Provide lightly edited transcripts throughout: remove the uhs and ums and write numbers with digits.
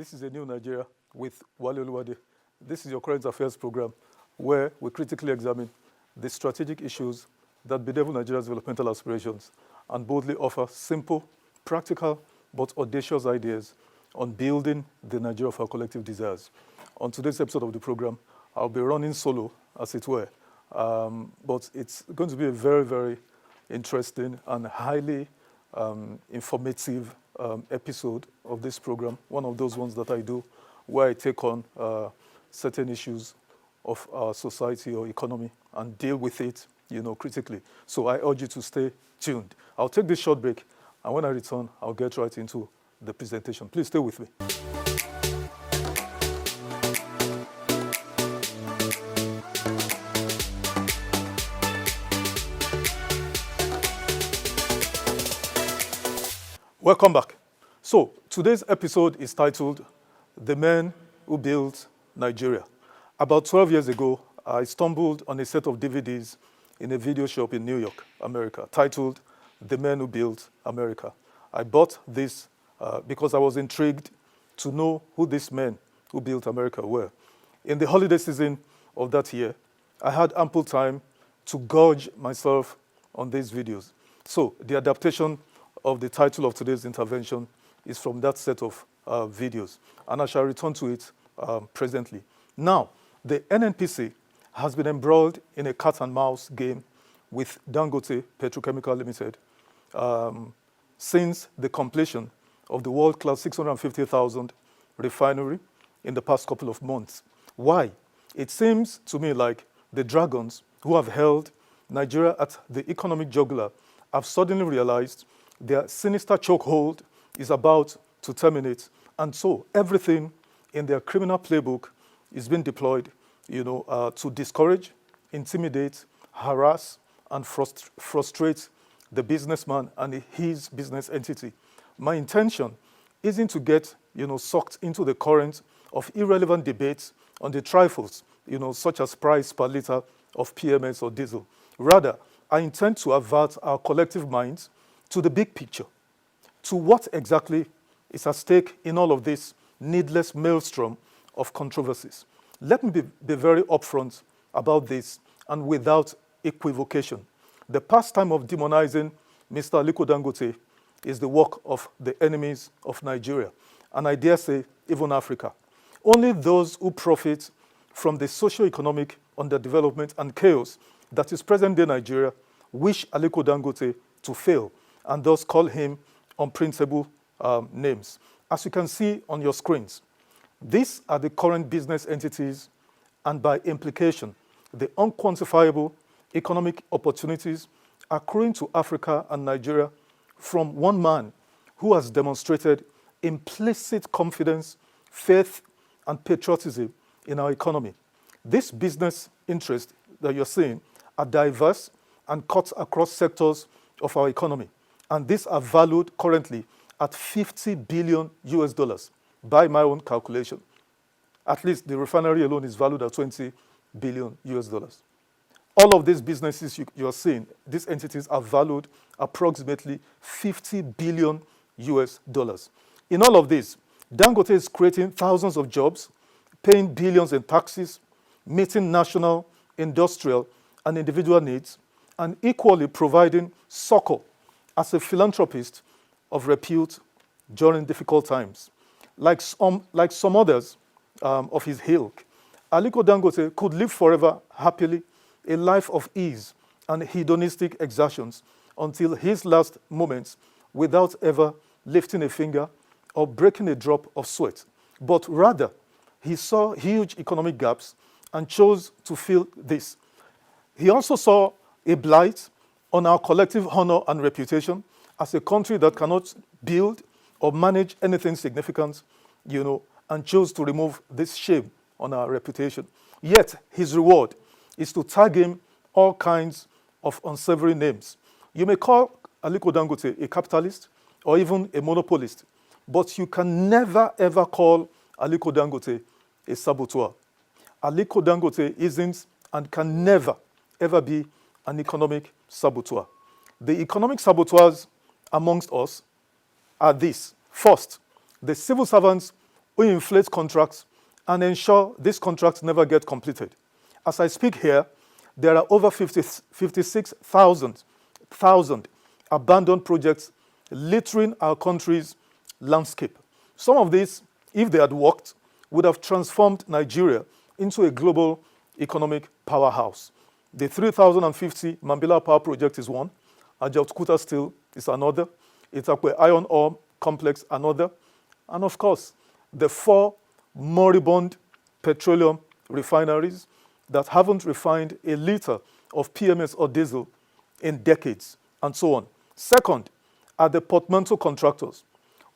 This is a new Nigeria with Wale Oluwade. This is your current affairs program where we critically examine the strategic issues that bedevil Nigeria's developmental aspirations and boldly offer simple, practical, but audacious ideas on building the Nigeria of our collective desires. On today's episode of the program, I'll be running solo, as it were, but it's going to be a very, very interesting and highly informative episode of this program, one of those ones that I do where I take on certain issues of our society or economy and deal with it, critically. So I urge you to stay tuned. I'll take this short break, and when I return, I'll get right into the presentation. Please stay with me. Welcome back. So today's episode is titled The Men Who Built Nigeria. About 12 years ago, I stumbled on a set of DVDs in a video shop in New York, America, titled The Men Who Built America. I bought this because I was intrigued to know who these men who built America were. In the holiday season of that year, I had ample time to gorge myself on these videos. So the adaptation of the title of today's intervention is from that set of videos, and I shall return to it presently. Now, the NNPC has been embroiled in a cat and mouse game with Dangote Petrochemical Limited since the completion of the world-class 650,000 refinery in the past couple of months. Why? It seems to me like the dragons who have held Nigeria at the economic jugular have suddenly realized their sinister chokehold is about to terminate, and so everything in their criminal playbook is being deployed, to discourage, intimidate, harass, and frustrate the businessman and his business entity. My intention isn't to get, sucked into the current of irrelevant debates on the trifles, such as price per liter of PMS or diesel. Rather, I intend to avert our collective minds to the big picture, to what exactly is at stake in all of this needless maelstrom of controversies. Let me be very upfront about this and without equivocation. The pastime of demonizing Mr. Aliko Dangote is the work of the enemies of Nigeria, and I dare say even Africa. Only those who profit from the socio-economic underdevelopment and chaos that is present-day Nigeria wish Aliko Dangote to fail, and thus call him unprintable names. As you can see on your screens, these are the current business entities and by implication, the unquantifiable economic opportunities accruing to Africa and Nigeria from one man who has demonstrated implicit confidence, faith, and patriotism in our economy. These business interests that you're seeing are diverse and cut across sectors of our economy. And these are valued currently at $50 billion by my own calculation. At least the refinery alone is valued at $20 billion. All of these businesses you're seeing, these entities are valued approximately $50 billion. In all of this, Dangote is creating thousands of jobs, paying billions in taxes, meeting national, industrial, and individual needs, and equally providing succor as a philanthropist of repute during difficult times. Like some others of his ilk, Aliko Dangote could live forever happily a life of ease and hedonistic exertions until his last moments without ever lifting a finger or breaking a drop of sweat. But rather, he saw huge economic gaps and chose to fill this. He also saw a blight on our collective honor and reputation as a country that cannot build or manage anything significant, and chose to remove this shame on our reputation. Yet, his reward is to tag him all kinds of unsavory names. You may call Aliko Dangote a capitalist or even a monopolist, but you can never, ever call Aliko Dangote a saboteur. Aliko Dangote isn't and can never, ever be an economic saboteur. The economic saboteurs amongst us are these. First, the civil servants who inflate contracts and ensure these contracts never get completed. As I speak here, there are over 56,000 abandoned projects littering our country's landscape. Some of these, if they had worked, would have transformed Nigeria into a global economic powerhouse. The 3,050 Mambila Power Project is one. Ajaokuta Steel is another. Itakwe Iron Ore Complex, another. And of course, the 4 moribund petroleum refineries that haven't refined a liter of PMS or diesel in decades, and so on. Second are the portmanteau contractors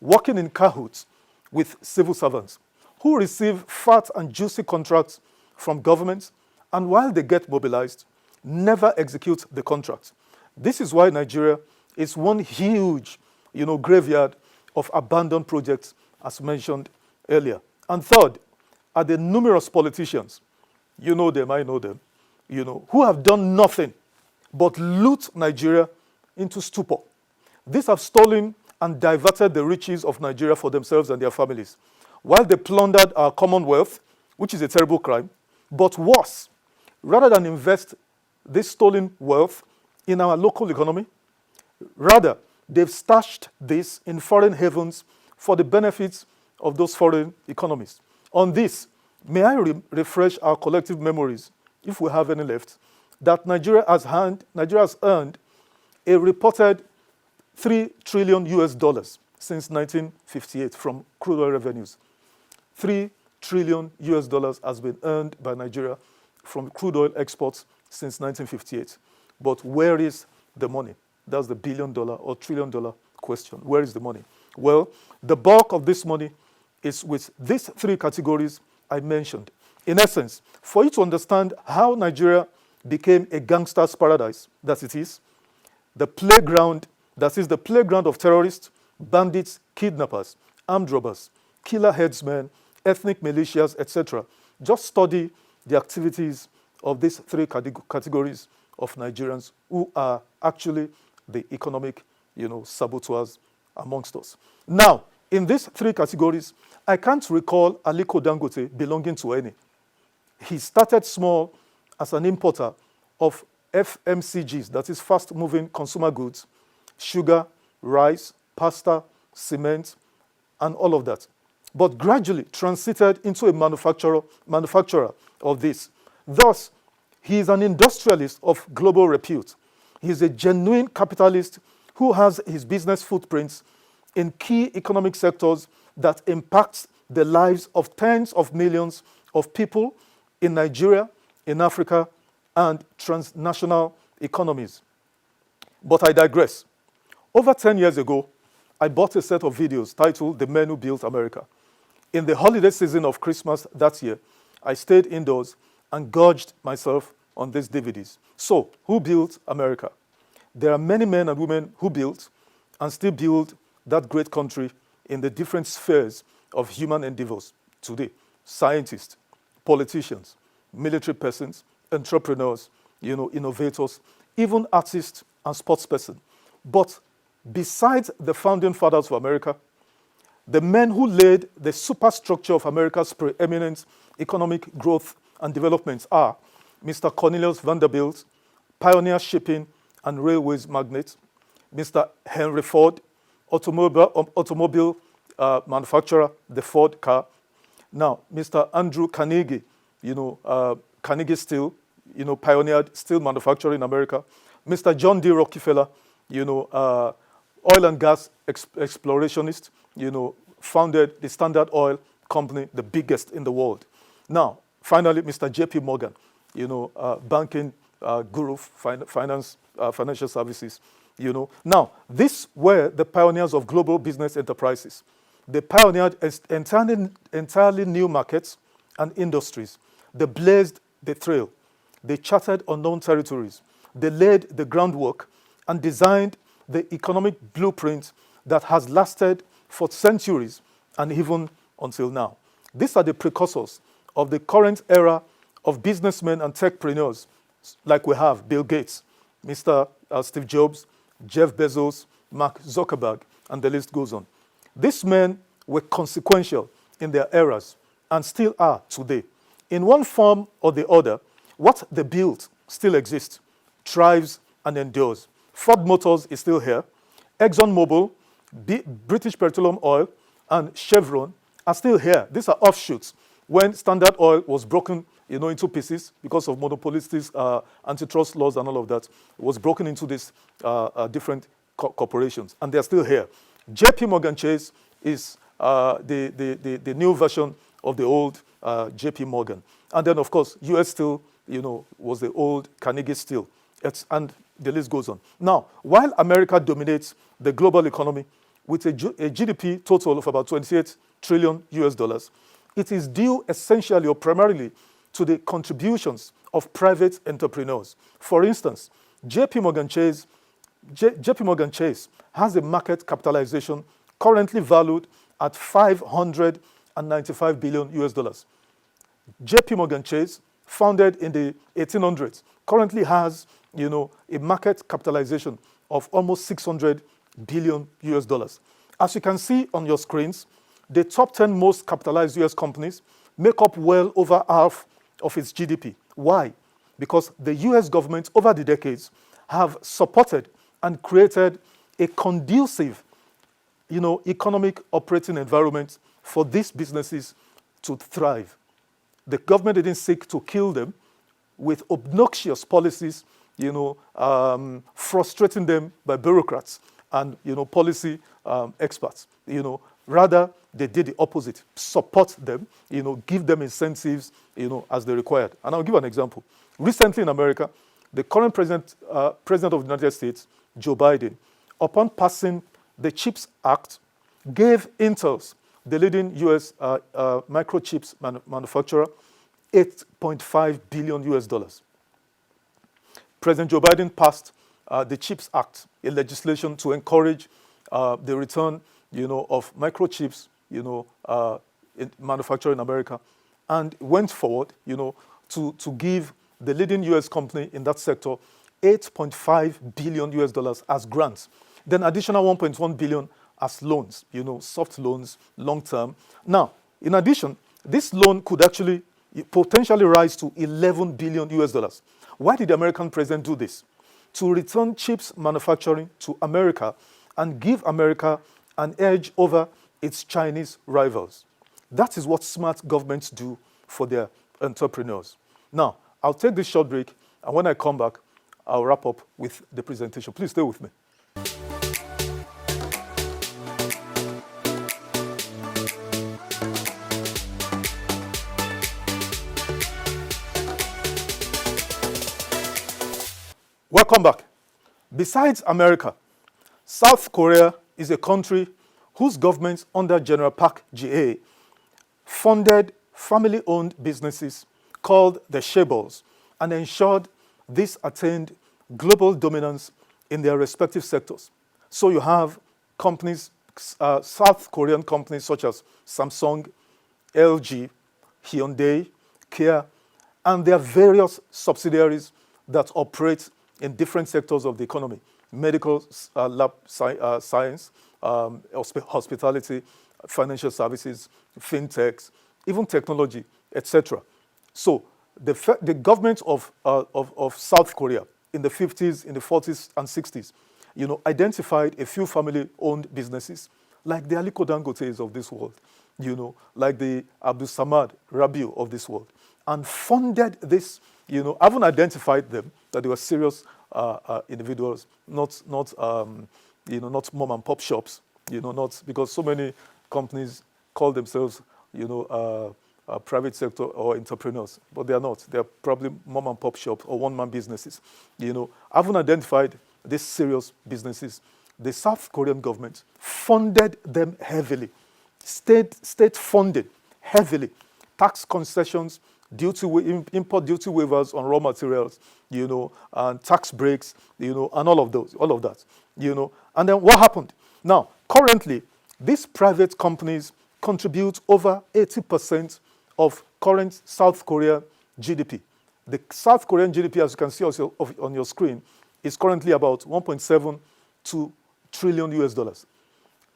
working in cahoots with civil servants who receive fat and juicy contracts from governments, and while they get mobilized, never execute the contract. This is why Nigeria is one huge, graveyard of abandoned projects, as mentioned earlier. And third are the numerous politicians, you know them, I know them, who have done nothing but loot Nigeria into stupor. These have stolen and diverted the riches of Nigeria for themselves and their families, while they plundered our commonwealth, which is a terrible crime. But worse, rather than invest this stolen wealth in our local economy, rather, they've stashed this in foreign havens for the benefits of those foreign economies. On this, may I refresh our collective memories, if we have any left, that Nigeria has earned a reported $3 trillion since 1958 from crude oil revenues. $3 trillion has been earned by Nigeria from crude oil exports since 1958. But where is the money? That's the $1 billion or $1 trillion question. Where is the money? Well, the bulk of this money is with these 3 categories I mentioned. In essence, for you to understand how Nigeria became a gangster's paradise, that it is, the playground of terrorists, bandits, kidnappers, armed robbers, killer headsmen, ethnic militias, etc. Just study the activities of these 3 categories of Nigerians who are actually the economic, saboteurs amongst us. Now, in these 3 categories, I can't recall Aliko Dangote belonging to any. He started small as an importer of FMCGs, that is fast-moving consumer goods, sugar, rice, pasta, cement, and all of that, but gradually transited into a manufacturer of this. Thus, he is an industrialist of global repute. He is a genuine capitalist who has his business footprints in key economic sectors that impact the lives of tens of millions of people in Nigeria, in Africa, and transnational economies. But I digress. Over 10 years ago, I bought a set of videos titled The Men Who Built America. In the holiday season of Christmas that year, I stayed indoors and gorged myself on these DVDs. So, who built America? There are many men and women who built and still build that great country in the different spheres of human endeavors today. Scientists, politicians, military persons, entrepreneurs, innovators, even artists and sportspersons. But besides the founding fathers of America, the men who laid the superstructure of America's preeminent economic growth and developments are Mr. Cornelius Vanderbilt, pioneer shipping and railways magnate; Mr. Henry Ford, automobile manufacturer, the Ford car. Now, Mr. Andrew Carnegie, Carnegie Steel, pioneered steel manufacturing in America. Mr. John D. Rockefeller, oil and gas explorationist, founded the Standard Oil Company, the biggest in the world. Now, finally, Mr. J.P. Morgan, banking guru, financial services, Now, these were the pioneers of global business enterprises. They pioneered entirely new markets and industries. They blazed the trail. They charted unknown territories. They laid the groundwork and designed the economic blueprint that has lasted for centuries and even until now. These are the precursors of the current era of businessmen and techpreneurs, like we have Bill Gates, Mr. Steve Jobs, Jeff Bezos, Mark Zuckerberg, and the list goes on. These men were consequential in their eras and still are today. In one form or the other, what they built still exists, thrives, and endures. Ford Motors is still here. ExxonMobil, British Petroleum Oil, and Chevron are still here. These are offshoots. When Standard Oil was broken, into pieces because of monopolistic antitrust laws and all of that, it was broken into these different corporations, and they're still here. JP Morgan Chase is the new version of the old JP Morgan. And then, of course, US Steel, was the old Carnegie Steel. And the list goes on. Now, while America dominates the global economy with a GDP total of about 28 trillion US dollars, it is due essentially or primarily to the contributions of private entrepreneurs. For instance, JP Morgan Chase has a market capitalization currently valued at 595 billion US dollars. JP Morgan Chase, founded in the 1800s, currently has, a market capitalization of almost 600 billion US dollars. As you can see on your screens, the top 10 most capitalized US companies make up well over half of its GDP. Why? Because the US government over the decades have supported and created a conducive, economic operating environment for these businesses to thrive. The government didn't seek to kill them with obnoxious policies, frustrating them by bureaucrats and, policy experts. Rather, they did the opposite, support them, give them incentives, as they required. And I'll give an example. Recently in America, the current president of the United States, Joe Biden, upon passing the CHIPS Act, gave Intel, the leading US microchips manufacturer, $8.5 billion US dollars. President Joe Biden passed the CHIPS Act, a legislation to encourage the return, of microchips, manufactured in America, and went forward, to give the leading US company in that sector $8.5 billion US dollars as grants. Then additional $1.1 billion as loans, soft loans, long term. Now, in addition, this loan could actually potentially rise to $11 billion US dollars. Why did the American president do this? To return chips manufacturing to America and give America an edge over its Chinese rivals. That is what smart governments do for their entrepreneurs. Now, I'll take this short break, and when I come back, I'll wrap up with the presentation. Please stay with me. Welcome back. Besides America, South Korea is a country whose government under General Park Geun-hye funded family-owned businesses called the chaebols and ensured these attained global dominance in their respective sectors. So you have companies, South Korean companies such as Samsung, LG, Hyundai, Kia, and their various subsidiaries that operate in different sectors of the economy: medical, lab science, hospitality, financial services, fintechs, even technology, etc. So the government of South Korea in the 50s, in the 40s and 60s, identified a few family-owned businesses like the Aliko Dangotes of this world, like the Abdul Samad Rabiu of this world, and funded this. Haven't identified them that they were serious individuals, not mom and pop shops, not because so many companies call themselves, private sector or entrepreneurs, but they are not. They are probably mom and pop shops or one-man businesses. Haven't identified these serious businesses. The South Korean government funded them heavily, state funded heavily, tax concessions, import duty waivers on raw materials, and tax breaks, and all of that. And then what happened? Now, currently, these private companies contribute over 80% of current South Korea GDP. The South Korean GDP, as you can see also on your screen, is currently about 1.72 trillion US dollars.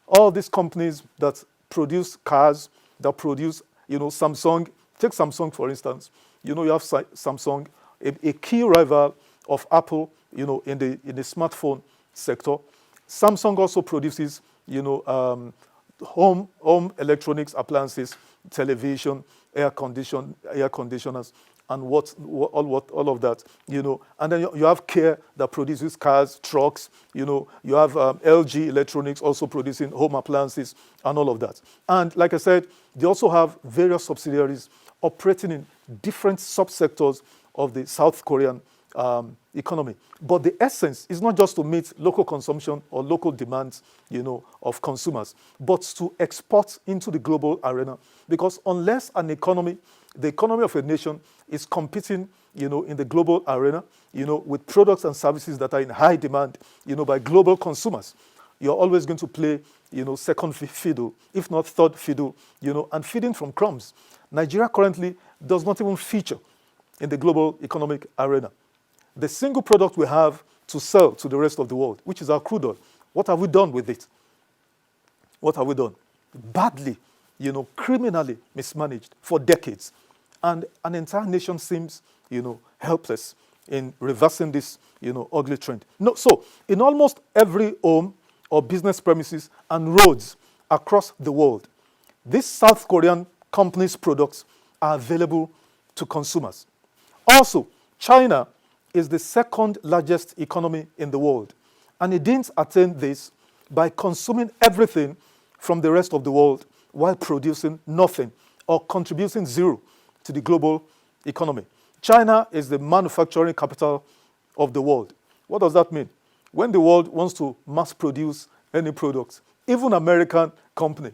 All these companies that produce cars, that produce, Samsung. Take Samsung, for instance. You have Samsung, a key rival of Apple, in the smartphone sector. Samsung also produces, home electronics appliances, television, air conditioners, and all of that, And then you have Care that produces cars, trucks, You have LG Electronics also producing home appliances and all of that. And like I said, they also have various subsidiaries operating in different subsectors of the South Korean economy. But the essence is not just to meet local consumption or local demands, of consumers, but to export into the global arena. Because unless the economy of a nation is competing, in the global arena, with products and services that are in high demand, by global consumers, you're always going to play, second fiddle, if not third fiddle, and feeding from crumbs. Nigeria currently does not even feature in the global economic arena. The single product we have to sell to the rest of the world, which is our crude oil, what have we done with it? What have we done? Badly, criminally mismanaged for decades. And an entire nation seems, helpless in reversing this, ugly trend. No, so in almost every home or business premises and roads across the world, these South Korean companies' products are available to consumers. Also, China is the second largest economy in the world, and it didn't attain this by consuming everything from the rest of the world while producing nothing or contributing zero to the global economy. China is the manufacturing capital of the world. What does that mean? When the world wants to mass produce any product, even American company,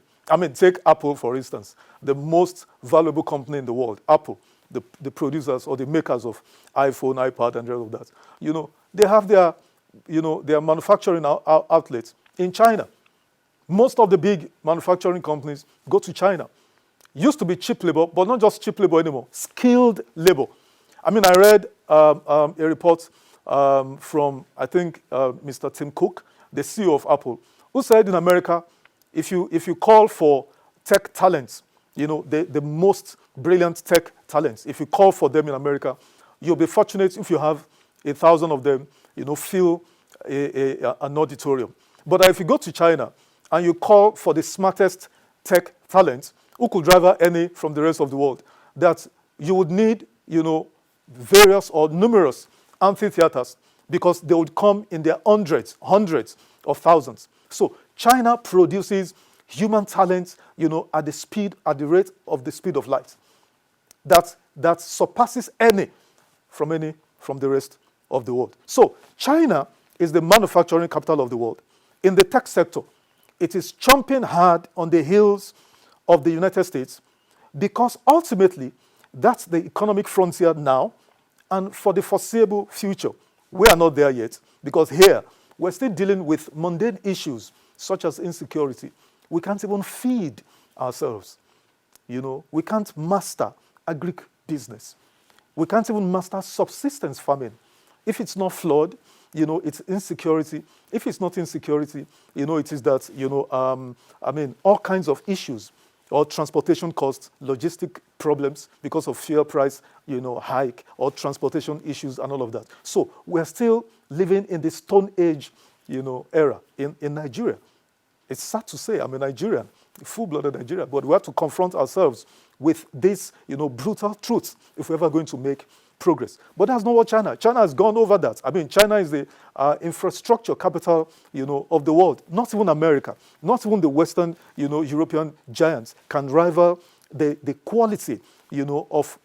take Apple, for instance, the most valuable company in the world, Apple, the producers or the makers of iPhone, iPad, and all of that. They have their manufacturing outlets in China. Most of the big manufacturing companies go to China. Used to be cheap labor, but not just cheap labor anymore, skilled labor. I read a report from, I think, Mr. Tim Cook, the CEO of Apple, who said in America, if you call for tech talents, the most brilliant tech talents, if you call for them in America, you'll be fortunate if you have 1,000 of them, fill an auditorium. But if you go to China and you call for the smartest tech talents, who could rival any from the rest of the world, that you would need, various or numerous amphitheaters, because they would come in their hundreds of thousands. So China produces human talent, at the rate of the speed of light, that surpasses any from the rest of the world. So China is the manufacturing capital of the world. In the tech sector, it is chomping hard on the heels of the United States, because ultimately that's the economic frontier now and for the foreseeable future. We are not there yet, because here we're still dealing with mundane issues such as insecurity. We can't even feed ourselves. We can't master agribusiness. We can't even master subsistence farming. If it's not flood, it's insecurity. If it's not insecurity, it is that, all kinds of issues, or transportation costs, logistic problems because of fuel price, hike, or transportation issues and all of that. So we're still living in the Stone Age, era in Nigeria. It's sad to say, I'm a Nigerian, full-blooded Nigerian, but we have to confront ourselves with this, brutal truths if we're ever going to make progress. But that's not what China has gone over that. China is the infrastructure capital, of the world. Not even America, not even the Western, European giants can rival the quality, of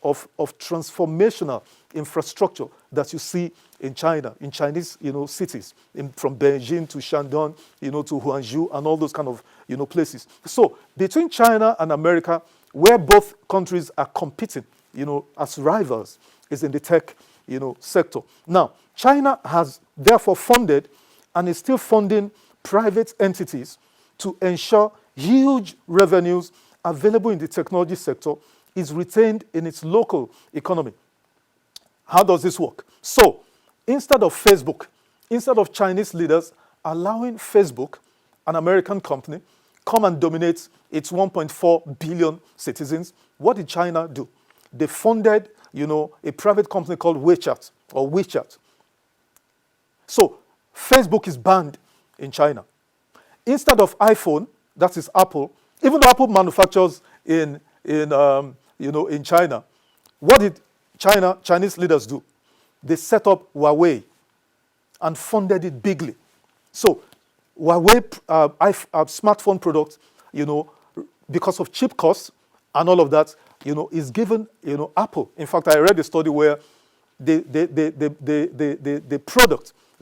transformational infrastructure that you see in China, in Chinese, cities, from Beijing to Shandong, to Huangzhou and all those kind of, places. So between China and America, where both countries are competing, as rivals, is in the tech, sector. Now, China has therefore funded and is still funding private entities to ensure huge revenues available in the technology sector is retained in its local economy. How does this work? So, instead of Chinese leaders allowing Facebook, an American company, come and dominate its 1.4 billion citizens. What did China do? They funded, a private company called WeChat. So Facebook is banned in China. Instead of iPhone, that is Apple, even though Apple manufactures in China, what did Chinese leaders do? They set up Huawei and funded it bigly. So Huawei smartphone products, because of cheap costs and all of that, is given, Apple. In fact, I read a study where the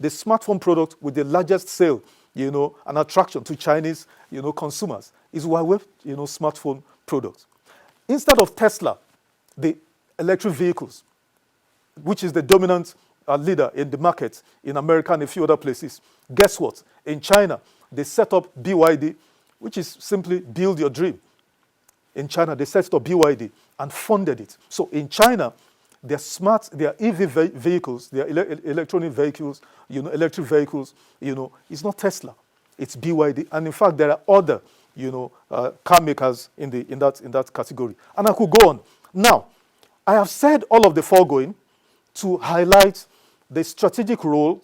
smartphone product with the largest sale, an attraction to Chinese, consumers is Huawei, smartphone products. Instead of Tesla, the electric vehicles, which is the dominant leader in the market in America and a few other places, guess what? In China, they set up BYD, which is simply build your dream. In China, they set up BYD and funded it. So in China, their EV vehicles, their electronic vehicles, electric vehicles, it's not Tesla, it's BYD. And in fact, there are other, car makers in that category. And I could go on. Now, I have said all of the foregoing to highlight the strategic role,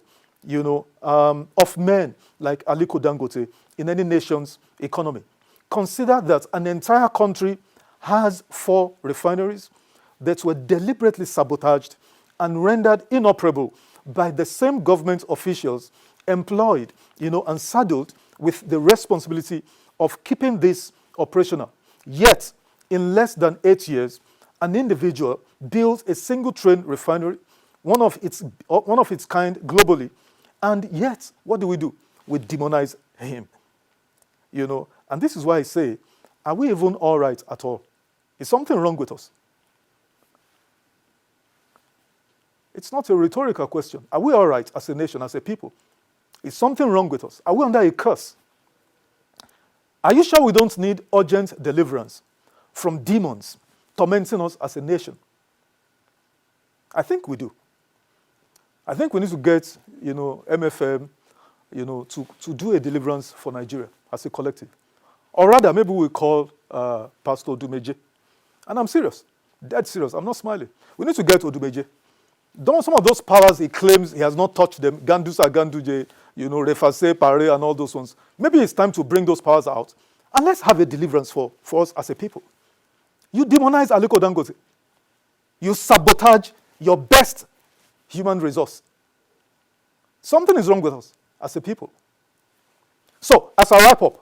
of men like Aliko Dangote in any nation's economy. Consider that an entire country has 4 refineries that were deliberately sabotaged and rendered inoperable by the same government officials employed, and saddled with the responsibility of keeping this operational. Yet, in less than 8 years, an individual built a single-train refinery, one of its kind globally, and yet, what do? We demonize him. And this is why I say, are we even all right at all? Is something wrong with us? It's not a rhetorical question. Are we all right as a nation, as a people? Is something wrong with us? Are we under a curse? Are you sure we don't need urgent deliverance from demons tormenting us as a nation? I think we do. I think we need to get, MFM, to do a deliverance for Nigeria as a collective. Or rather, maybe we call Pastor Odumeje. And I'm serious, dead serious. I'm not smiling. We need to get Odumeje. Some of those powers he claims he has not touched them, Gandusa, Ganduje, Refase, Pare, and all those ones. Maybe it's time to bring those powers out. And let's have a deliverance for us as a people. You demonize Aliko Dangote. You sabotage your best human resource. Something is wrong with us as a people. So, as I wrap up,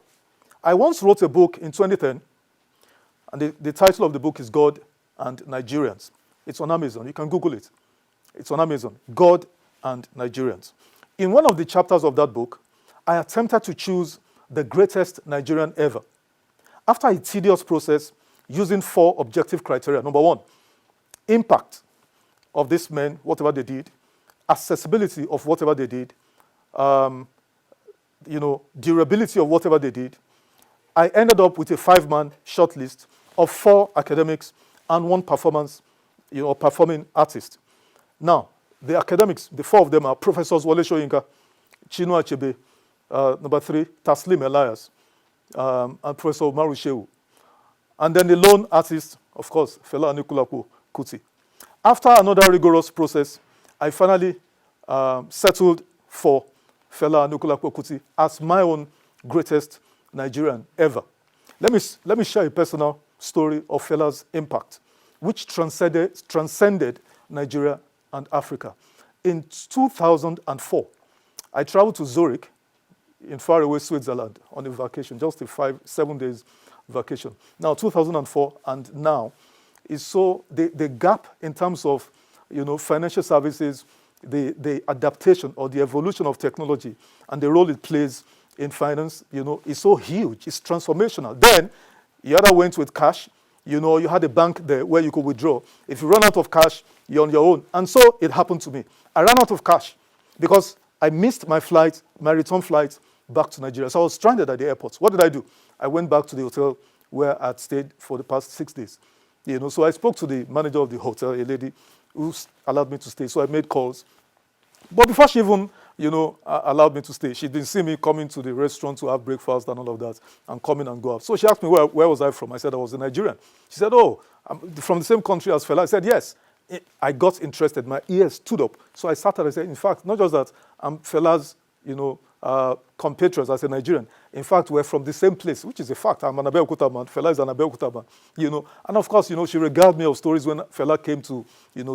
I once wrote a book in 2010, and the title of the book is God and Nigerians. It's on Amazon. You can Google it. It's on Amazon. God and Nigerians. In one of the chapters of that book, I attempted to choose the greatest Nigerian ever. After a tedious process, using 4 objective criteria. Number 1, impact of these men, whatever they did, accessibility of whatever they did, durability of whatever they did. I ended up with a 5-man shortlist of 4 academics and 1 performing artist. Now, the academics, the 4 of them are Professors Wole Soyinka, Chinua Achebe, number 3, Taslim Elias, and Professor Umaru Shehu. And then the lone artist, of course, Fela Anikulapo Kuti. After another rigorous process, I finally settled for Fela Anikulapo Kuti as my own greatest Nigerian ever. Let me share a personal story of Fela's impact, which transcended Nigeria and Africa. In 2004, I traveled to Zurich in faraway Switzerland on a vacation, just a 7 days vacation. Now, 2004 and now is so the gap in terms of financial services, the adaptation or the evolution of technology and the role it plays in finance, is so huge. It's transformational. Then you either went with cash, you had a bank there where you could withdraw. If you run out of cash, you're on your own. And so it happened to me. I ran out of cash because I missed my return flight back to Nigeria. So I was stranded at the airport. What did I do? I went back to the hotel where I'd stayed for the past 6 days. So I spoke to the manager of the hotel, a lady who allowed me to stay. So I made calls. But before she even allowed me to stay. She didn't see me coming to the restaurant to have breakfast and all of that and coming and go out. So she asked me where was I from. I said I was a Nigerian. She said, oh, I'm from the same country as Fela. I said, yes. I got interested. My ears stood up. So I started. I said, in fact, not just that I'm Fela's, compatriots as a Nigerian. In fact, we're from the same place, which is a fact. I'm an Abeokuta man. Fela is an Abeokuta man. And of course, she regaled me of stories when Fela came to,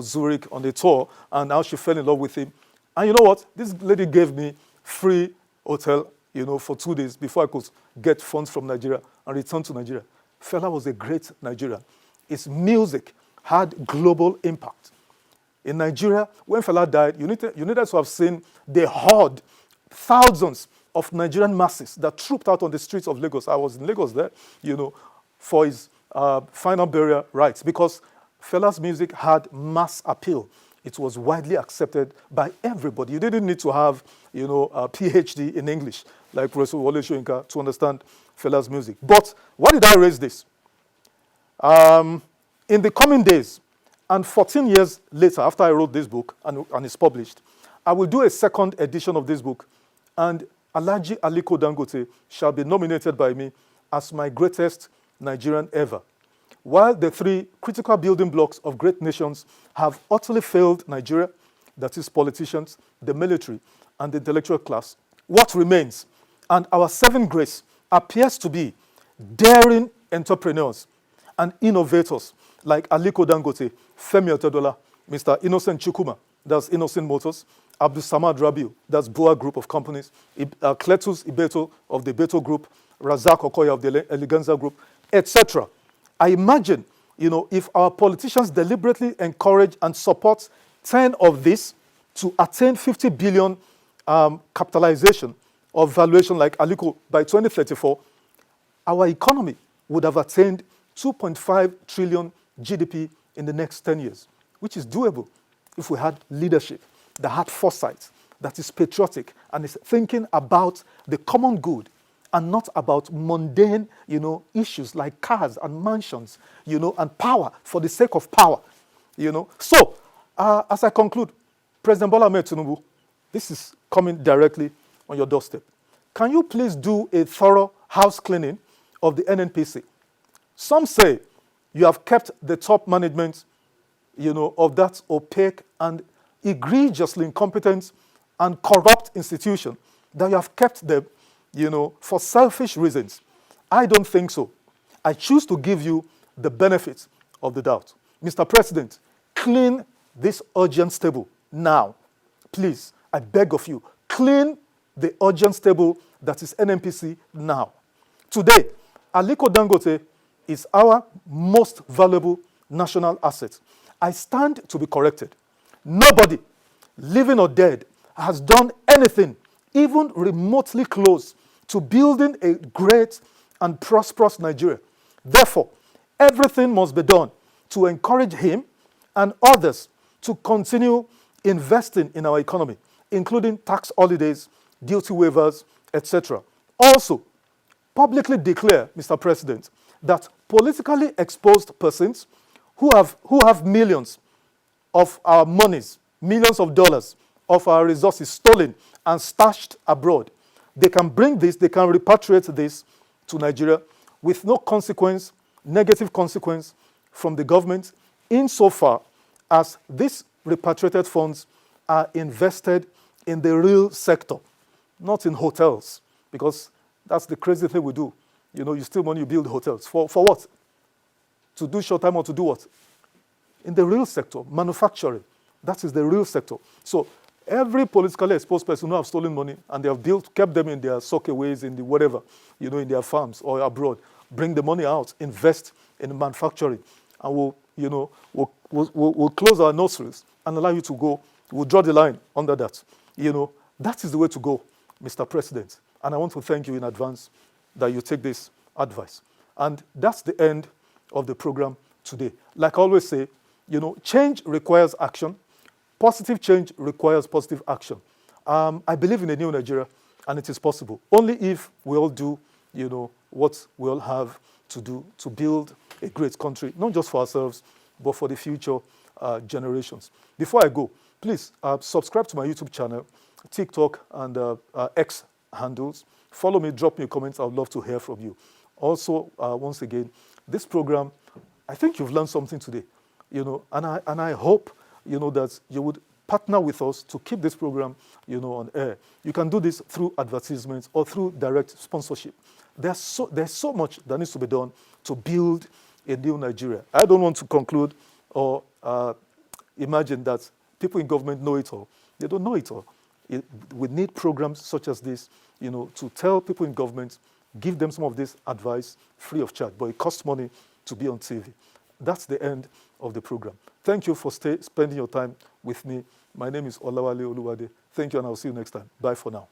Zurich on a tour and how she fell in love with him. And you know what? This lady gave me free hotel, for 2 days before I could get funds from Nigeria and return to Nigeria. Fela was a great Nigerian. His music had global impact. In Nigeria, when Fela died, you needed to have seen the horde, thousands of Nigerian masses that trooped out on the streets of Lagos. I was in Lagos there, for his final burial rites, because Fela's music had mass appeal. It was widely accepted by everybody. You didn't need to have, a PhD in English, like Professor Wole Soyinka, to understand Fela's music. But why did I raise this? In the coming days, and 14 years later, after I wrote this book and it's published, I will do a second edition of this book, and Alhaji Aliko Dangote shall be nominated by me as my greatest Nigerian ever. While the 3 critical building blocks of great nations have utterly failed Nigeria, that is politicians, the military, and the intellectual class, what remains, and our 7th grace, appears to be daring entrepreneurs and innovators like Aliko Dangote, Femi Otedola, Mr. Innocent Chukwuma, that's Innocent Motors, Abdul Samad Rabiu, that's Boa Group of companies, Cletus Ibeto of the Ibeto Group, Razak Okoya of the Eleganza Group, etc. I imagine, if our politicians deliberately encourage and support 10 of these to attain 50 billion capitalization or valuation like Aliko by 2034, our economy would have attained 2.5 trillion GDP in the next 10 years, which is doable if we had leadership that had foresight, that is patriotic, and is thinking about the common good and not about mundane, issues like cars and mansions, and power for the sake of power, So, as I conclude, President Bola Ahmed Tinubu, this is coming directly on your doorstep. Can you please do a thorough house cleaning of the NNPC? Some say you have kept the top management, of that opaque and egregiously incompetent and corrupt institution, that you have kept them, for selfish reasons. I don't think so. I choose to give you the benefit of the doubt. Mr. President, clean this audience table now. Please, I beg of you, clean the audience table that is NNPC now. Today, Aliko Dangote is our most valuable national asset. I stand to be corrected. Nobody, living or dead, has done anything even remotely close to building a great and prosperous Nigeria. Therefore, everything must be done to encourage him and others to continue investing in our economy, including tax holidays, duty waivers, etc. Also, publicly declare, Mr. President, that politically exposed persons who have millions of our monies, millions of dollars of our resources stolen and stashed abroad, they can bring this, they can repatriate this to Nigeria with no consequence, negative consequence from the government, insofar as these repatriated funds are invested in the real sector, not in hotels, because that's the crazy thing we do. You steal money, you build hotels. For what? To do short time or to do what? In the real sector, manufacturing. That is the real sector. So every politically exposed person who have stolen money and they have kept them in their sockaways, in the whatever, in their farms or abroad, bring the money out, invest in manufacturing, and we'll close our nostrils and allow you to go. We'll draw the line under that. That is the way to go, Mr. President. And I want to thank you in advance that you take this advice. And that's the end of the program today. Like I always say, change requires action. Positive change requires positive action. I believe in a new Nigeria, and it is possible. Only if we all do, what we all have to do to build a great country, not just for ourselves, but for the future generations. Before I go, please subscribe to my YouTube channel, TikTok and X handles. Follow me, drop me a comment. I would love to hear from you. Also, once again, this program, I think you've learned something today, and I hope, that you would partner with us to keep this program, on air. You can do this through advertisements or through direct sponsorship. There's so much that needs to be done to build a new Nigeria. I don't want to conclude or imagine that people in government know it all. They don't know it all. We need programs such as this, to tell people in government, give them some of this advice free of charge, but it costs money to be on TV. That's the end of the program. Thank you for spending your time with me. My name is Olawale Oluwade. Thank you, and I'll see you next time. Bye for now.